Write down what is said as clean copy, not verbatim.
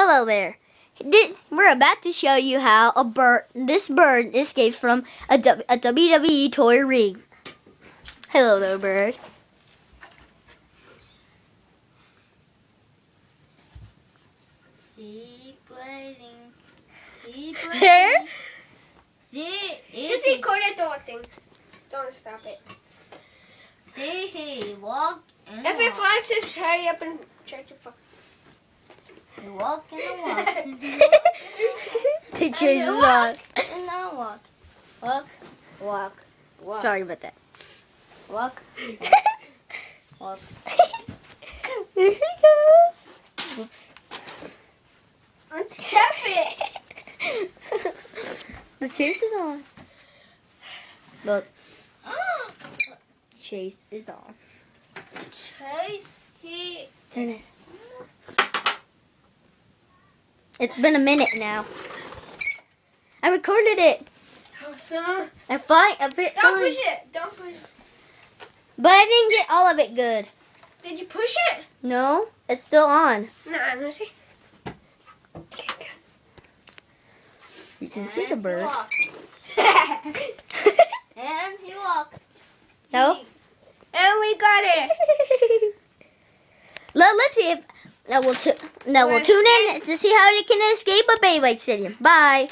Hello there. We're about to show you how this bird escapes from a WWE toy ring. Hello there, bird. Keep waiting. Keep waiting. There? Just record it, don't stop it. See, he walk and If it walk. flies, just hurry up and try to fuck. He walk and walk. The chase is on. And I walk. Walk, walk, walk. Sorry about that. Walk, walk. There he goes. Whoops. Let's chef it. The chase is on. Look. Chase is on. Chase, he. There it is. It's been a minute now. I recorded it. Awesome. I'm fine. A bit. Don't fine. push it. Don't push it. But I didn't get all of it good. Did you push it? No, it's still on. No, I'm gonna see. You can see the bird. Walk. And he walk. No. And we got it. Let's see if we'll tune in to see how it can escape a Beyblade Stadium. Bye.